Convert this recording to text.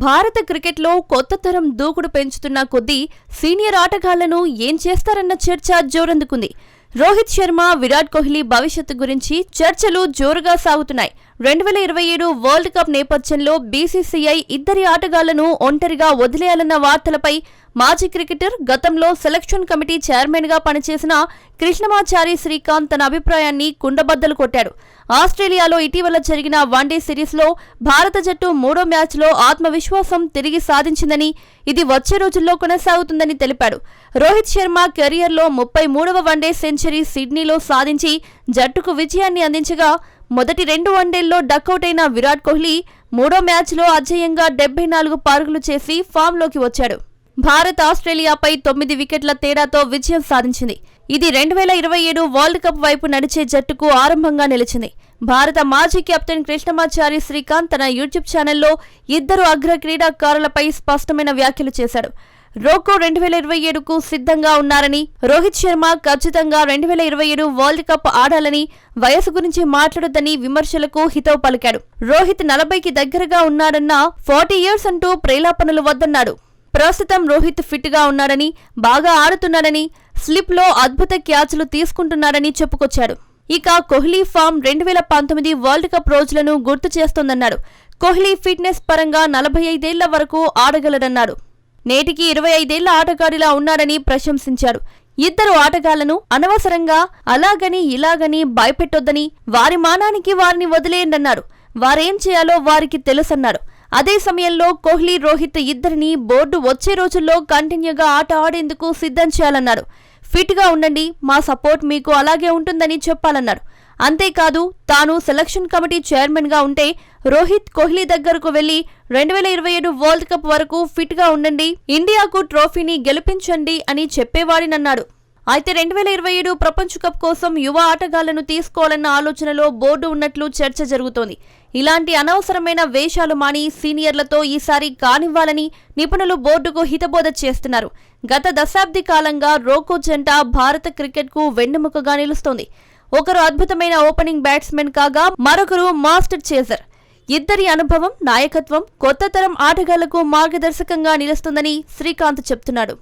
భారత క్రికెట్లో కొత్త తరం దూకుడు పెంచుతున్న కొద్దీ సీనియర్ ఆటగాళ్లను ఏం చేస్తారన్న చర్చ జోరందుకుంది. రోహిత్ శర్మ, విరాట్ కోహ్లీ భవిష్యత్తు గురించి చర్చలు జోరుగా సాగుతున్నాయి. 2027 వరల్డ్ కప్ నేపథ్యంలో బీసీసీఐ ఇద్దరి ఆటగాళ్లను ఒంటరిగా వదిలేయాలన్న వార్తలపై మాజీ క్రికెటర్, గతంలో సెలక్షన్ కమిటీ చైర్మన్ గా పనిచేసిన కృష్ణమాచారి శ్రీకాంత్ తన అభిప్రాయాన్ని కుండబద్దలు కొట్టాడు. ఆస్ట్రేలియాలో ఇటీవల జరిగిన వన్డే సిరీస్లో భారత జట్టు 3వ మ్యాచ్లో ఆత్మవిశ్వాసం తిరిగి సాధించిందని, ఇది వచ్చే రోజుల్లో కొనసాగుతుందని తెలిపాడు. రోహిత్ శర్మ కెరియర్లో 33వ వన్డే సెంచరీ సిడ్నీలో సాధించి జట్టుకు విజయాన్ని అందించగా, మొదటి 2 వన్డేల్లో డకౌట్ అయిన విరాట్ కోహ్లీ 3వ మ్యాచ్లో అజేయంగా 74 పరుగులు చేసి ఫామ్లోకి వచ్చాడు. భారత్ ఆస్ట్రేలియాపై 9 వికెట్ల తేడాతో విజయం సాధించింది. ఇది 2027 వరల్డ్ కప్ వైపు నడిచే జట్టుకు ఆరంభంగా నిలిచింది. భారత మాజీ కెప్టెన్ కృష్ణమాచారి శ్రీకాంత్ తన యూట్యూబ్ ఛానల్లో ఇద్దరు అగ్ర క్రీడాకారులపై స్పష్టమైన వ్యాఖ్యలు చేశాడు. రోకో 2027కు సిద్ధంగా ఉన్నారని, రోహిత్ శర్మ ఖచ్చితంగా 2027 వరల్డ్ కప్ ఆడాలని, వయసు గురించి మాట్లాడొద్దని విమర్శలకు హితవు పలికాడు. రోహిత్ 40కి దగ్గరగా ఉన్నాడన్న 40 ఇయర్స్ అంటూ ప్రేలాపనలు వద్దన్నాడు. ప్రస్తుతం రోహిత్ ఫిట్ గా ఉన్నాడని, బాగా ఆడుతున్నాడని, స్లిప్ లో అద్భుత క్యాచ్లు తీసుకుంటున్నాడని చెప్పుకొచ్చాడు. ఇక కోహ్లీ ఫామ్ 2019 వరల్డ్ కప్ రోజులను గుర్తు చేస్తోందన్నాడు. కోహ్లీ ఫిట్నెస్ పరంగా 45 ఏళ్ల వరకు ఆడగలడన్నాడు. నేటికి 25 ఏళ్ల ఆటగాడిలా ఉన్నాడని ప్రశంసించాడు. ఇద్దరు ఆటగాళ్లను అనవసరంగా అలాగని ఇలాగని భయపెట్టొద్దని, వారి మానానికి వారిని వదిలేయండన్నాడు. వారేం చేయాలో వారికి తెలుసన్నాడు. అదే సమయంలో కోహ్లీ, రోహిత్ ఇద్దరిని బోర్డు వచ్చే రోజుల్లో కంటిన్యూగా ఆట ఆడేందుకు సిద్ధం చేయాలన్నాడు. ఫిట్ గా ఉండండి, మా సపోర్ట్ మీకు అలాగే ఉంటుందని చెప్పాలన్నాడు. అంతేకాదు, తాను సెలక్షన్ కమిటీ చైర్మన్ గా ఉంటే రోహిత్, కోహ్లీ దగ్గరకు వెళ్లి 2027 వరల్డ్ కప్ వరకు ఫిట్ గా ఉండండి, ఇండియాకు ట్రోఫీని గెలిపించండి అని చెప్పేవాడినన్నాడు. అయితే 2027 ప్రపంచ కప్ కోసం యువ ఆటగాళ్లను తీసుకోవాలన్న ఆలోచనలో బోర్డు ఉన్నట్లు చర్చ జరుగుతోంది. ఇలాంటి అనవసరమైన వేషాలు మాని సీనియర్లతో ఈసారి కానివ్వాలని నిపుణులు బోర్డుకు హితబోధ చేస్తున్నారు. గత దశాబ్ది కాలంగా రోకో జంట భారత క్రికెట్కు వెన్నెముకగా నిలుస్తోంది. ఒకరు అద్భుతమైన ఓపెనింగ్ బ్యాట్స్మెన్ కాగా, మరొకరు మాస్టర్ చేజర్. ఇద్దరి అనుభవం, నాయకత్వం కొత్త తరం ఆటగాళ్లకు మార్గదర్శకంగా నిలుస్తుందని శ్రీకాంత్ చెప్తున్నాడు.